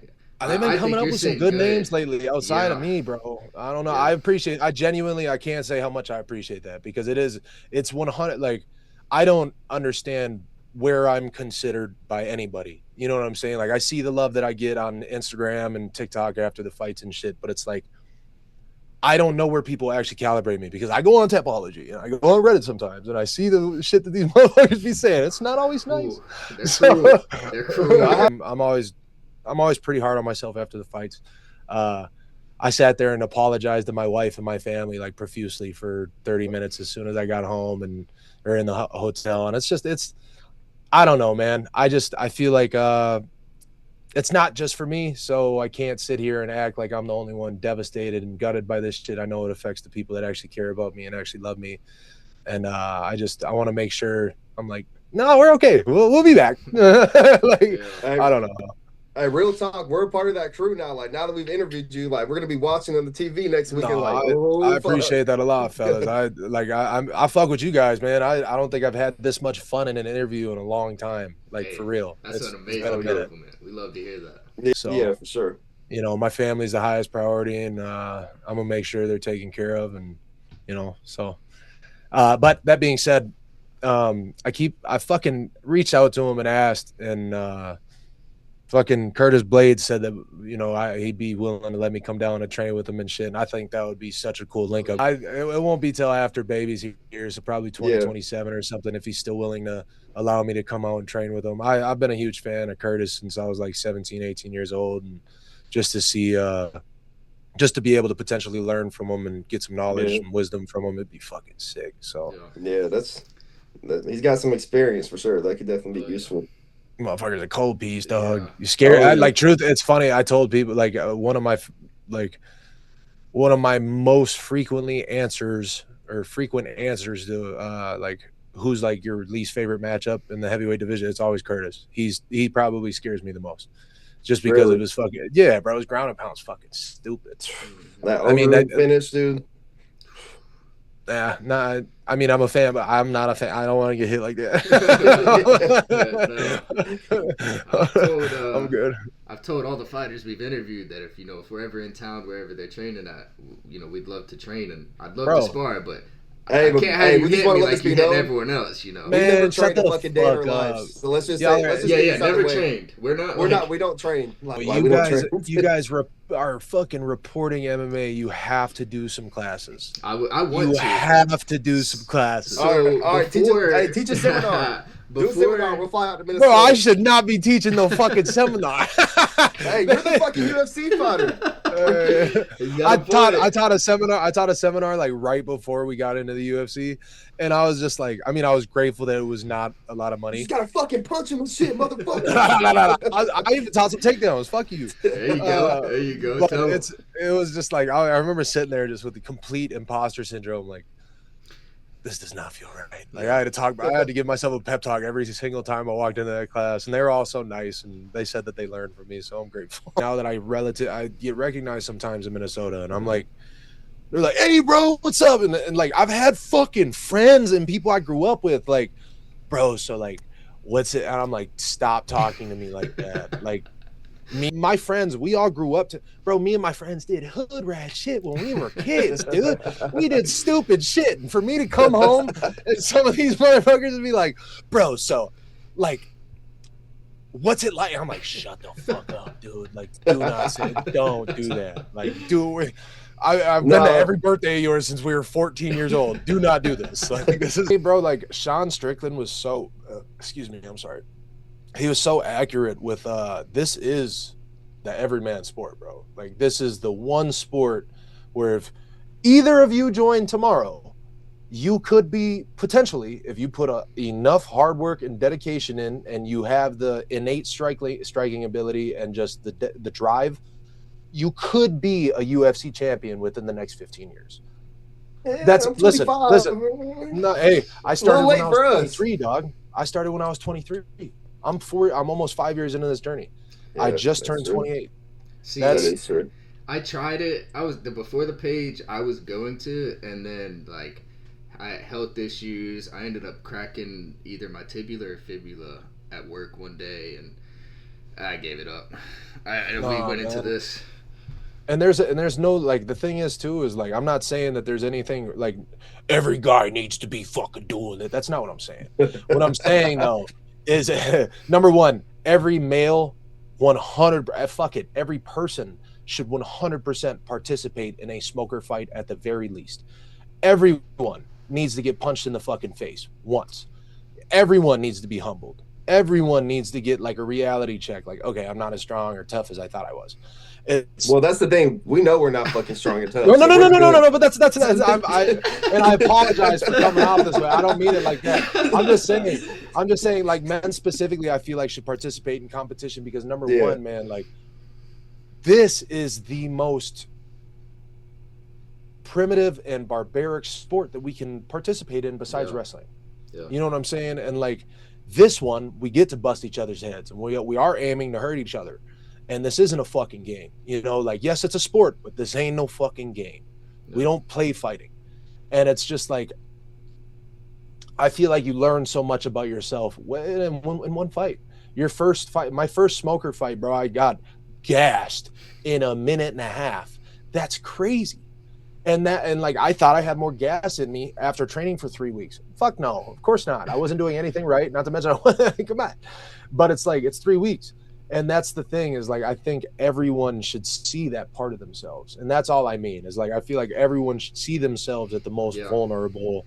They've been coming up with some good names lately outside of me, bro. I don't know. Yeah. I genuinely can't say how much I appreciate that, because it's 100. Like, I don't understand where I'm considered by anybody. You know what I'm saying? Like, I see the love that I get on Instagram and TikTok after the fights and shit, but it's like, I don't know where people actually calibrate me, because I go on Tapology and I go on Reddit sometimes and I see the shit that these motherfuckers be saying. It's not always nice. Ooh, they're cruel. They're cruel. I'm always pretty hard on myself after the fights. I I sat there and apologized to my wife and my family like profusely for 30 minutes as soon as I got home and or in the hotel. And it's I don't know, man. I feel like it's not just for me, so I can't sit here and act like I'm the only one devastated and gutted by this shit. I know it affects the people that actually care about me and actually love me. And I want to make sure I'm like, no, we're okay. We'll be back. Like, I don't know. Hey, real talk. We're a part of that crew now. Like now that we've interviewed you, like we're gonna be watching on the TV next weekend. No, I appreciate that a lot, fellas. I fuck with you guys, man. I don't think I've had this much fun in an interview in a long time. Like for real. That's an amazing compliment. We love to hear that. Yeah, for sure. You know, my family's the highest priority, and I'm gonna make sure they're taken care of, and you know, so. But that being said, I fucking reached out to him and asked, and fucking Curtis Blades said that, you know, he'd be willing to let me come down and train with him and shit. And I think that would be such a cool link up. It won't be till after baby's here, so probably 2027 or something, if he's still willing to allow me to come out and train with him. I've been a huge fan of Curtis since I was like 17, 18 years old. And just to see, just to be able to potentially learn from him and get some knowledge and wisdom from him, it'd be fucking sick. So yeah, he's got some experience for sure. That could definitely be useful. Motherfucker's a cold piece, dog. You scared? Like, truth. It's funny. I told people like one of my most frequent answers to like who's like your least favorite matchup in the heavyweight division. It's always Curtis. He probably scares me the most, just because of his fucking bro. His ground and pound's fucking stupid. That finish, dude. Yeah, nah. I mean, I'm a fan, but I'm not a fan. I don't want to get hit like that. I'm good. I've told all the fighters we've interviewed that if we're ever in town, wherever they're training at, we'd love to train, and I'd love to spar, but I can't have you hit me like you hit everyone else, Man, we never trained a fucking day in our lives. So let's just say, never trained. We don't train. Like, you guys are fucking reporting MMA. You have to do some classes. I want you to. have to do some classes. All right, teach a seminar. Do a seminar. We'll fly out to Minnesota. Bro, I should not be teaching no fucking seminar. Hey, you're the fucking UFC fighter. I taught a seminar like right before we got into the UFC, and I was just like, I mean, I was grateful that it was not a lot of money. You just gotta fucking punch him and shit, motherfucker. I even taught some takedowns. Fuck you. There you go. There you go. It was just like I remember sitting there just with the complete imposter syndrome, like, this does not feel right. Like I had to give myself a pep talk every single time I walked into that class, and they were all so nice, and they said that they learned from me, so I'm grateful. Now that I get recognized sometimes in Minnesota, and I'm like, they're like, hey bro, what's up? And like, I've had fucking friends and people I grew up with, like, bro, so like, what's it? And I'm like, stop talking to me like that. Like, my friends, we all grew up me and my friends did hood rat shit when we were kids, dude. We did stupid shit. And for me to come home and some of these motherfuckers would be like, bro, so like, what's it like? I'm like, shut the fuck up, dude. Like, don't do that. Like, I've been to every birthday of yours since we were 14 years old. Do not do this. Like, this is, bro, like Sean Strickland was so, excuse me, I'm sorry. He was so accurate with this is the everyman sport, bro. Like, this is the one sport where if either of you join tomorrow, you could be potentially, if you put enough hard work and dedication in, and you have the innate striking ability and just the drive, you could be a UFC champion within the next 15 years. Yeah, that's listen. No, hey, I started when I was 23, dog. I started when I was 23. I'm almost 5 years into this journey. Yeah, I just turned 28. See, that is true. I tried it. Before the page I was going to, and then like I had health issues. I ended up cracking either my tibia or fibula at work one day, and I gave it up. We went into this. And there's no, like, the thing is too is like, I'm not saying that there's anything like every guy needs to be fucking doing it. That's not what I'm saying. What I'm saying though is number one, every male 100 every person should 100% participate in a smoker fight at the very least. Everyone needs to get punched in the fucking face once. Everyone needs to be humbled. Everyone needs to get like a reality check, like, okay, I'm not as strong or tough as I thought I was. It's Well, that's the thing. We know we're not fucking strong and tough. no, no, so no, we're no, no, no, good. no. But that's and I apologize for coming off this way. I don't mean it like that. I'm just saying, like, men specifically, I feel like should participate in competition because number Yeah. one, man, like, this is the most primitive and barbaric sport that we can participate in besides wrestling. Yeah. You know what I'm saying? And like this one, we get to bust each other's heads, and we are aiming to hurt each other. And this isn't a fucking game. You know, like, yes, it's a sport, but this ain't no fucking game. Yeah. We don't play fighting. And it's just like, I feel like you learn so much about yourself in one fight. Your first fight, my first smoker fight, bro, I got gassed in a minute and a half. That's crazy. And like, I thought I had more gas in me after training for 3 weeks. Fuck no, of course not. I wasn't doing anything right. Not to mention, come on. But it's like, it's 3 weeks. And that's the thing is, like, I think everyone should see that part of themselves. And that's all I mean is, like, I feel like everyone should see themselves at the most vulnerable,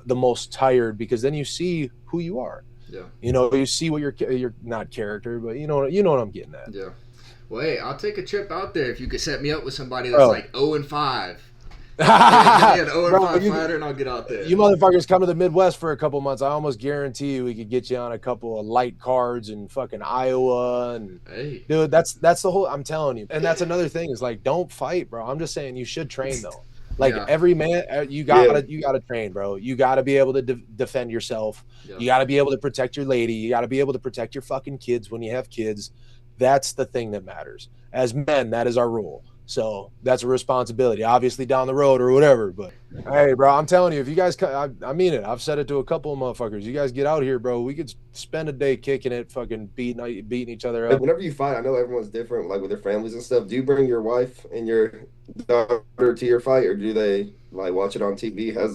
the most tired, because then you see who you are. Yeah. You know, you see what you're not character, but you know what I'm getting at. Yeah. Well, hey, I'll take a trip out there if you could set me up with somebody that's like 0-5. Give me an 0-5 fighter and I'll get out there. You motherfuckers come to the Midwest for a couple months. I almost guarantee you we could get you on a couple of light cards in fucking Iowa. And dude, that's the whole, I'm telling you. And that's another thing is, like, don't fight, bro. I'm just saying you should train though. Like every man, you gotta train, bro. You gotta be able to defend yourself. Yeah. You gotta be able to protect your lady. You gotta be able to protect your fucking kids when you have kids. That's the thing that matters. As men, that is our rule. So that's a responsibility, obviously down the road or whatever. But hey, bro, I'm telling you, if you guys, I mean it. I've said it to a couple of motherfuckers. You guys get out here, bro. We could spend a day kicking it, fucking beating each other up. Whenever you fight, I know everyone's different, like with their families and stuff. Do you bring your wife and your daughter to your fight, or do they like watch it on TV? How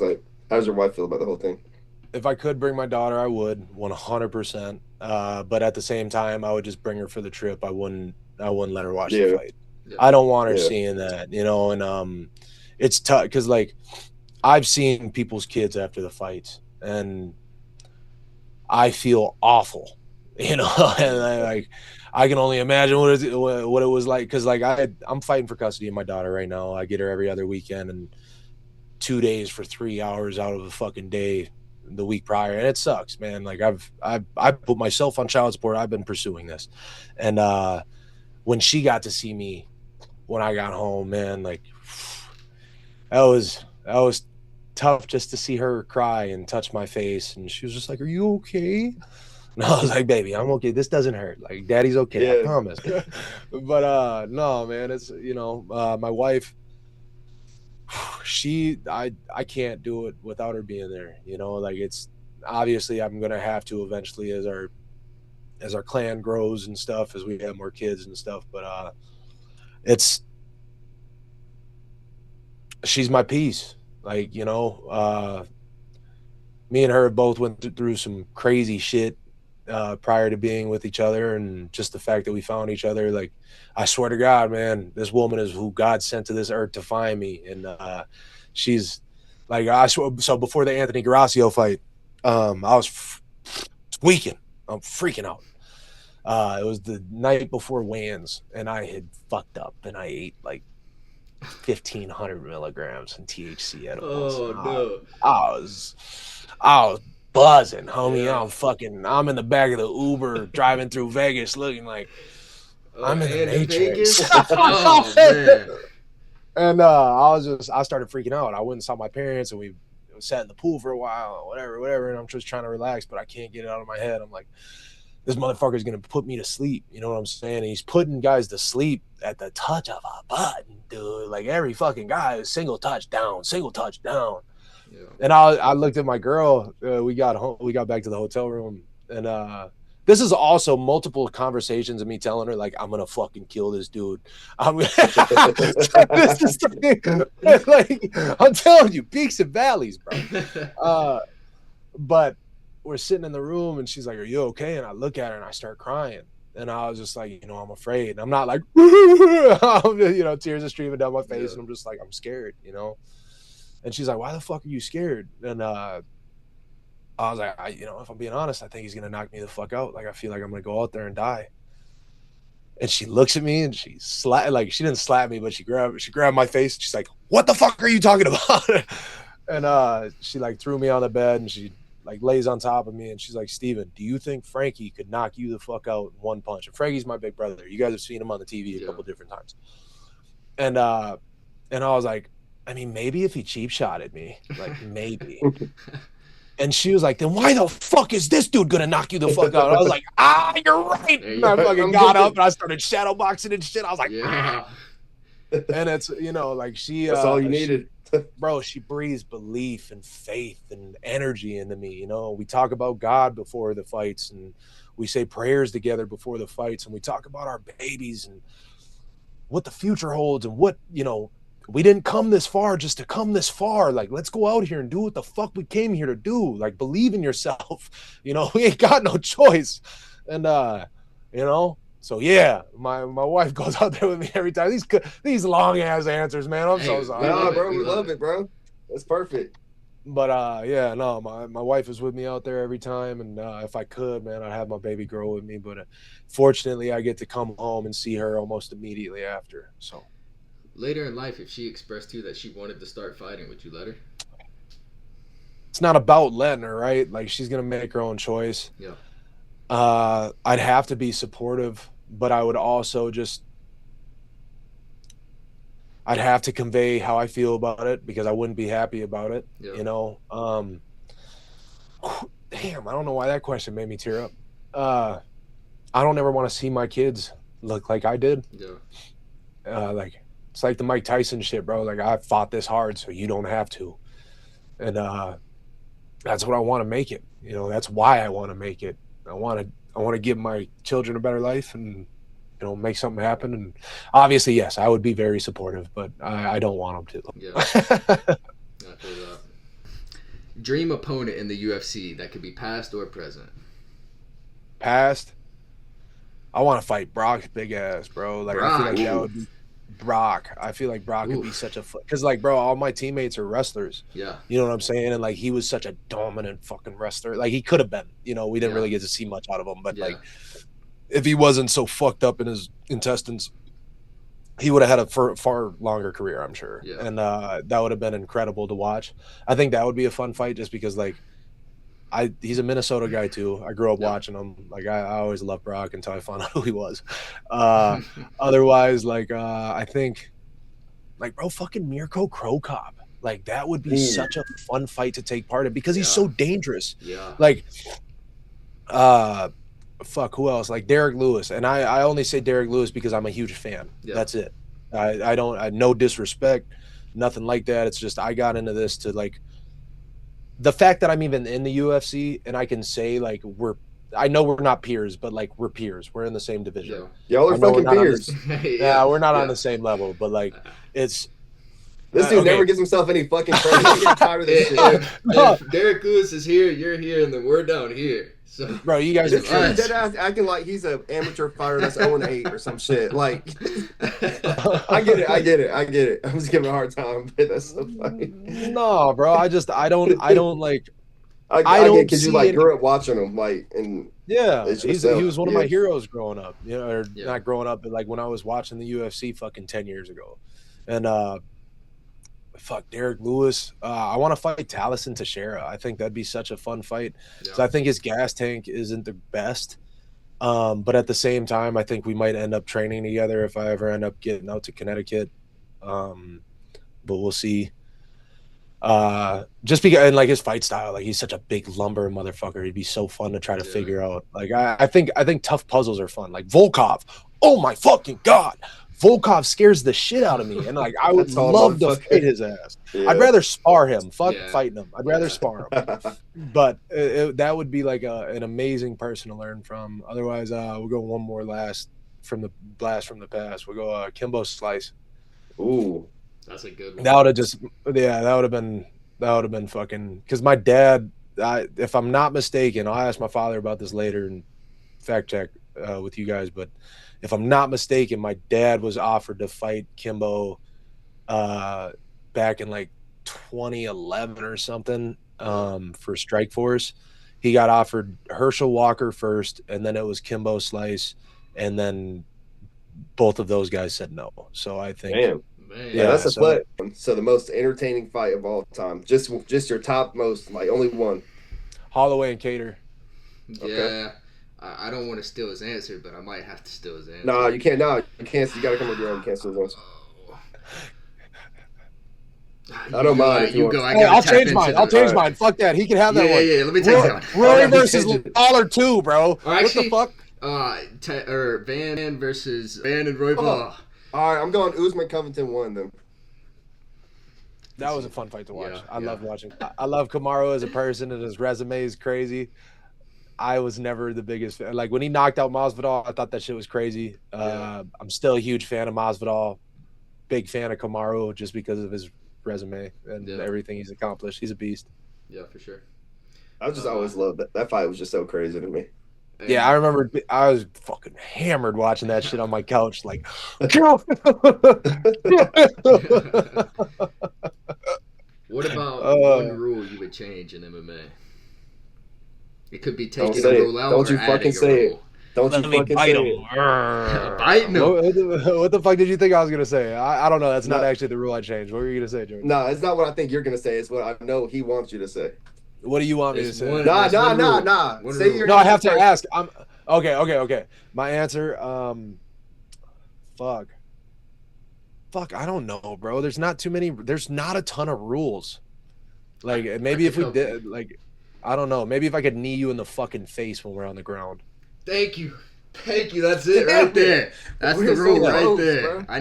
does your wife feel about the whole thing? If I could bring my daughter, I would 100%. But at the same time, I would just bring her for the trip. I wouldn't let her watch the fight. Yeah. I don't want her seeing that, you know, and it's tough because, like, I've seen people's kids after the fights, and I feel awful, you know, and I can only imagine what it was like, because, like, I'm fighting for custody of my daughter right now. I get her every other weekend, and 2 days for 3 hours out of a fucking day the week prior, and it sucks, man. Like, I put myself on child support. I've been pursuing this, and when she got to see me when I got home, man, like, that was tough just to see her cry and touch my face, and she was just like, "Are you okay?" And I was like, "Baby, I'm okay. This doesn't hurt. Like, Daddy's okay. I promise." But no, man, it's, you know, my wife, I can't do it without her being there. You know, like, it's obviously I'm gonna have to eventually as our clan grows and stuff, as we have more kids and stuff. But she's my piece. Like, you know, me and her both went through some crazy shit prior to being with each other, and just the fact that we found each other, like, I swear to God, man, this woman is who God sent to this earth to find me. And she's like, so before the Anthony Garasio fight, I was weakened. I'm freaking out. It was the night before weigh-ins, and I had fucked up, and I ate like 1,500 milligrams in THC edibles. Oh no! I was buzzing, homie. Yeah. I'm in the back of the Uber driving through Vegas, looking like I'm in the Matrix. Oh, man. And I started freaking out. I went and saw my parents, and we sat in the pool for a while, whatever. And I'm just trying to relax, but I can't get it out of my head. I'm like, this motherfucker's going to put me to sleep. You know what I'm saying? And he's putting guys to sleep at the touch of a button, dude. Like, every fucking guy is single touch down. Yeah. And I looked at my girl. We got home. We got back to the hotel room. And this is also multiple conversations of me telling her, like, I'm going to fucking kill this dude. This is like, I'm telling you, peaks and valleys, bro. But we're sitting in the room, and she's like, "Are you okay?" And I look at her, and I start crying. And I was just like, you know, I'm afraid. And I'm not like, you know, tears are streaming down my face. And I'm just like, I'm scared, you know. And she's like, "Why the fuck are you scared?" And I was like, you know, if I'm being honest, I think he's going to knock me the fuck out. Like, I feel like I'm going to go out there and die. And she looks at me and she she didn't slap me, but she grabbed my face. And she's like, "What the fuck are you talking about?" And she like threw me on the bed and she like lays on top of me and she's like, "Steven, do you think Frankie could knock you the fuck out in one punch?" And Frankie's my big brother. You guys have seen him on the TV a couple different times. And I was like, I mean, maybe if he cheap shotted me, like maybe. And she was like, then why the fuck is this dude gonna knock you the fuck out? And I was like, you're right. And I fucking got up and I started shadow boxing and shit. I was like, And it's, like that's all you needed. Bro, she breathes belief and faith and energy into me. We talk about God before the fights and we say prayers together before the fights and we talk about our babies and what the future holds and what, we didn't come this far just to come this far. Like, let's go out here and do what the fuck we came here to do. Like, believe in yourself. We ain't got no choice. And, so yeah, my wife goes out there with me every time. These long ass answers, man. I'm so sorry. No, bro, we love it, bro. That's perfect. But yeah, no, my wife is with me out there every time, and if I could, man, I'd have my baby girl with me. But fortunately, I get to come home and see her almost immediately after. So later in life, if she expressed to you that she wanted to start fighting, would you let her? It's not about letting her, right? Like, she's gonna make her own choice. Yeah. I'd have to be supportive, but I would also I'd have to convey how I feel about it because I wouldn't be happy about it. Yeah. Damn, I don't know why that question made me tear up. I don't ever want to see my kids look like I did. Yeah. Like, it's like the Mike Tyson shit, bro. Like, I fought this hard so you don't have to. And that's what I want to make it. That's why I want to make it. I want to give my children a better life and make something happen. And obviously, yes, I would be very supportive, but I don't want them to. Yeah. I feel that. Dream opponent in the UFC that could be past or present. Past, I want to fight Brock's big ass, bro. Like, Brock. I feel like that would be Brock. I feel like Brock would be such a because, like, bro, all my teammates are wrestlers. Yeah. You know what I'm saying? And like, he was such a dominant fucking wrestler. Like, he could have been. We didn't really get to see much out of him, but like, if he wasn't so fucked up in his intestines, he would have had a far longer career, I'm sure. Yeah. And that would have been incredible to watch. I think that would be a fun fight just because, like, he's a Minnesota guy too. I grew up watching him. Like, I always loved Brock until I found out who he was. Otherwise, like, I think, like, bro, fucking Mirko Cro Cop. Like, that would be such a fun fight to take part in because he's so dangerous. Yeah. Like, fuck, who else? Like Derek Lewis. And I only say Derek Lewis because I'm a huge fan. Yeah. That's it. I no disrespect, nothing like that. It's just I got into this to, like, the fact that I'm even in the UFC and I can say, like, I know we're not peers, but, like, we're peers. We're in the same division. Yeah. Y'all are fucking peers. We're not on the same level, but, like, it's this dude never gives himself any fucking credit. I'm getting tired of this shit. If Derek Lewis is here, you're here, and then we're down here. So, bro, you guys are dead ass acting like he's an amateur fighter that's 0-8 or some shit. Like, I get it. I'm just giving a hard time, but that's so funny. No, bro, I don't like. I don't get because you like grew up watching him, like, and he was one of my heroes growing up. Or not growing up, but like when I was watching the UFC fucking 10 years ago, and fuck Derek Lewis. I want to fight Taliesin Teixeira. I think that'd be such a fun fight. So I think his gas tank isn't the best. But at the same time, I think we might end up training together if I ever end up getting out to Connecticut. But we'll see. Just because, and like his fight style, like he's such a big lumber motherfucker. He'd be so fun to try to figure out. Like I think tough puzzles are fun. Like Volkov. Oh my fucking God. Volkov scares the shit out of me, and like I would love to fight his ass. Yeah. I'd rather spar him. Fuck fighting him. I'd rather spar him. But that would be like an amazing person to learn from. Otherwise, we'll go one more blast from the past. We'll go Kimbo Slice. Ooh, that's a good one. That would have been fucking. Because my dad, if I'm not mistaken, I'll ask my father about this later and fact check with you guys, but. If I'm not mistaken, my dad was offered to fight Kimbo back in like 2011 or something for Strikeforce. He got offered Herschel Walker first, and then it was Kimbo Slice, and then both of those guys said no. So I think, Damn. Man. Yeah, that's a so, fight. So the most entertaining fight of all time. Just your top most, like only one. Holloway and Cater. Yeah. Okay. I don't want to steal his answer, but I might have to steal his answer. No, you can't. No, you can't. You got to come with your own. You can't steal his answer. I don't mind if you want. Hey, I'll change mine. I'll change mine. Fuck that. He can have that one. Yeah. Let me take that one. Rory versus Lawler 2, bro. Or actually, what the fuck? Or Van versus Van and Royval. All right, I'm going Usman Covington 1 then. That was a fun fight to watch. Yeah, I loved watching. I love Kamaru as a person, and his resume is crazy. I was never the biggest fan. Like when he knocked out Masvidal, I thought that shit was crazy. I'm still a huge fan of Masvidal. Big fan of Kamaru just because of his resume and everything he's accomplished. He's a beast. Yeah, for sure. I just always loved that. That fight was just so crazy to me. Yeah, I remember I was fucking hammered watching that shit on my couch. Like, what about one rule you would change in MMA? It could be taking a rule out. Don't you fucking say it. Don't you fucking say it. Bite him. What the fuck did you think I was gonna say? I don't know. That's not actually the rule I changed. What were you gonna say, Jordan? No, it's not what I think you're gonna say. It's what I know he wants you to say. What do you want me to say? Nah. Say your. No, I have to ask. I'm okay. My answer. Fuck. I don't know, bro. There's not too many. There's not a ton of rules. Like maybe if we did, like, I don't know. Maybe if I could knee you in the fucking face when we're on the ground. Thank you. That's it right there. That's the rule right there. I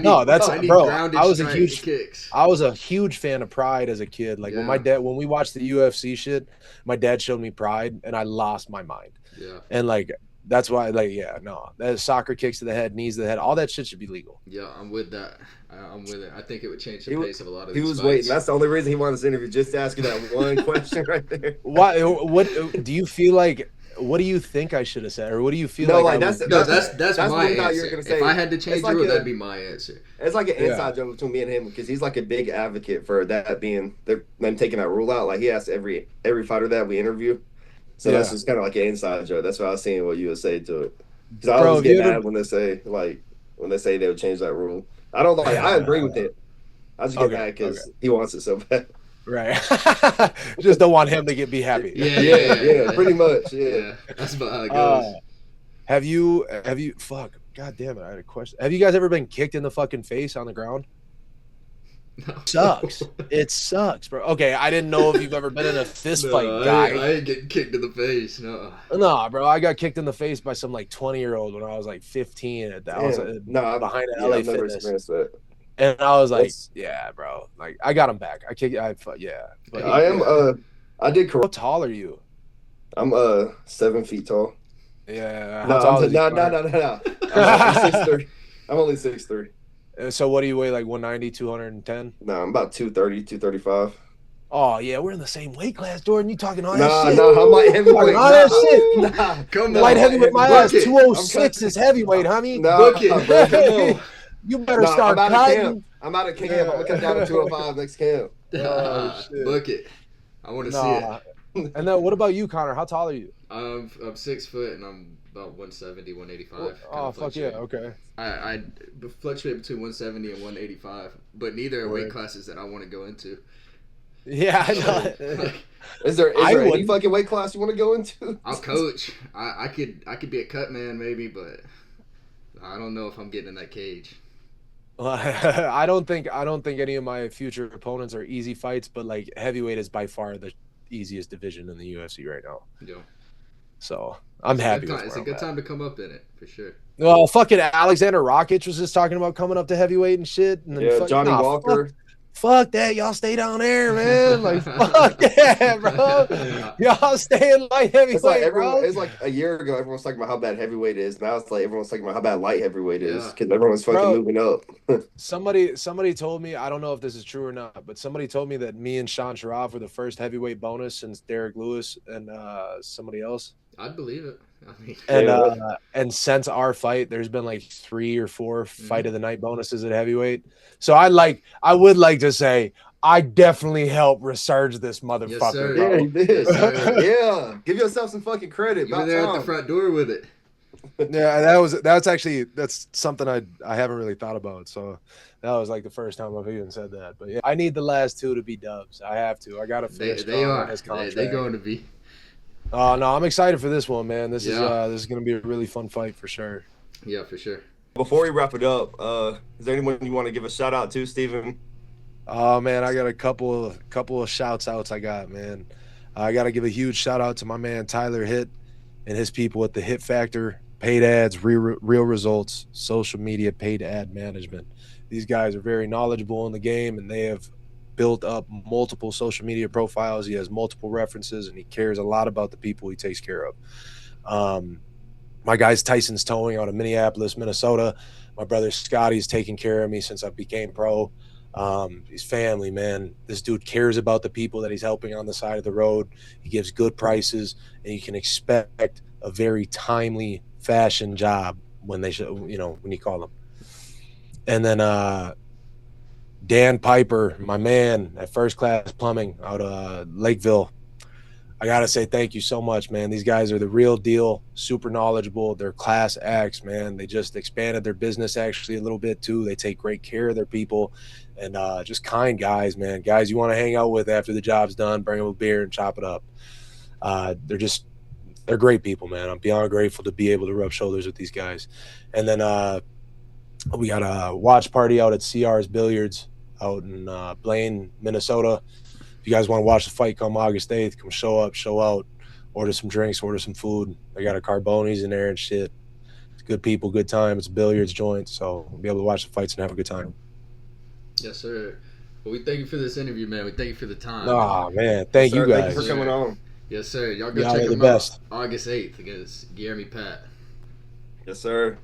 was a huge fan of Pride as a kid. Like when we watched the UFC shit, my dad showed me Pride, and I lost my mind. Yeah. And like that's why, that soccer kicks to the head, knees to the head, all that shit should be legal. Yeah, I'm with that. I'm with it. I think it would change the pace of a lot of. He was waiting. That's the only reason he wanted this interview, just to ask you that one question right there. Why? What do you feel like? What do you think I should have said, or what do you feel that's my answer. If I had to change the rule, that'd be my answer. It's like an inside joke between me and him because he's like a big advocate for that being them taking that rule out. Like he asks every fighter that we interview. So that's just kind of like an inside joke. That's why I was seeing what you would say to it. Because I always get mad when they say they would change that rule. I don't like. I agree with it. I just get mad because he wants it so bad. Right. Just don't want him to be happy. Yeah, pretty much. Yeah. That's about how it goes. Have you fuck, god damn it, I had a question. Have you guys ever been kicked in the fucking face on the ground? No. Sucks. It sucks, bro. Okay, I didn't know if you've ever been in a fist fight, guy. I ain't getting kicked in the face, no. No, bro, I got kicked in the face by some like 20-year-old when I was like 15. I was behind an LA Fitness. And I was like, yeah, bro. Like, I got him back. But I did. How tall are you? I'm 7 feet tall. Yeah. No. I'm 6'3". I'm only 6'3". So what do you weigh? Like 190, 210? No, I'm about 230, 235. Oh yeah, we're in the same weight class, Jordan. You talking all that shit? No, I'm light heavyweight. All that shit. Come on, light heavyweight. My ass 206 is heavyweight, homie. Book it, bro. Come on. You better start cutting. I'm out of camp. I'm gonna come down to 205 next camp. Book it. I want to see it. And then what about you, Connor? How tall are you? I'm 6 foot and I'm about 170, 185. Oh fuck yeah, okay. I fluctuate between 170 and 185, but neither are weight classes that I want to go into. Yeah, I know. Is there any fucking weight class you want to go into? I'll coach. I could be a cut man maybe, but I don't know if I'm getting in that cage. Well, I don't think any of my future opponents are easy fights, but like heavyweight is by far the easiest division in the UFC right now. Yeah. So I'm happy. It's a good time to come up in it for sure. Well, fucking Alexander Rakic was just talking about coming up to heavyweight and shit. And then Johnny Walker. Fuck that, y'all stay down there, man. Like, fuck that, bro. Y'all stay in light heavyweight, bro. It's like a year ago, everyone was talking about how bad heavyweight is. Now it's like everyone's talking about how bad light heavyweight is because everyone's fucking moving up. Somebody told me, I don't know if this is true or not, but somebody told me that me and Sean Sharaf were the first heavyweight bonus since Derek Lewis and somebody else. I'd believe it. And since our fight, there's been like 3 or 4 fight of the night bonuses at heavyweight. So I would like to say I definitely helped resurge this motherfucker. Yes, sir. Yeah, you did. Yeah, give yourself some fucking credit. You were there at the front door with it. Yeah, that's something I haven't really thought about. So that was like the first time I've even said that. But yeah, I need the last two to be Dubs. I have to. I got to finish They strong on are. this They contract. going to be. Oh no, I'm excited for this one, man. Yeah. This is gonna be a really fun fight for sure. Yeah, for sure. Before we wrap it up, is there anyone you want to give a shout out to, Steven? Oh man, I got a couple of shouts outs. I got, man. I got to give a huge shout out to my man Tyler Hitt and his people at the Hit Factor, paid ads, real results, social media, paid ad management. These guys are very knowledgeable in the game, and they have built up multiple social media profiles. He has multiple references, and he cares a lot about the people he takes care of. My guy's Tyson's Towing out of Minneapolis, Minnesota. My brother Scotty's taking care of me since I became pro. He's family, man. This dude cares about the people that he's helping on the side of the road. He gives good prices, and you can expect a very timely fashion job when they should, when you call them. And then Dan Piper, my man at First Class Plumbing out of Lakeville. I gotta say thank you so much, man. These guys are the real deal, super knowledgeable. They're class acts, man. They just expanded their business actually a little bit too. They take great care of their people, and just kind guys, man. Guys you want to hang out with after the job's done, bring them a beer and chop it up. They're great people, man. I'm beyond grateful to be able to rub shoulders with these guys. And then we got a watch party out at CR's Billiards out in Blaine, Minnesota. If you guys want to watch the fight come August 8th, come show up, show out, order some drinks, order some food. They got a Carbonis in there and shit. It's good people, good time. It's a billiards joint, so we'll be able to watch the fights and have a good time. Yes, sir. Well, we thank you for this interview, man. We thank you for the time. Oh, man. Thank you guys. Thank you for coming on. Yes, sir. Y'all go Y'all check are the him best. out August 8th against Jeremy Pat. Yes, sir.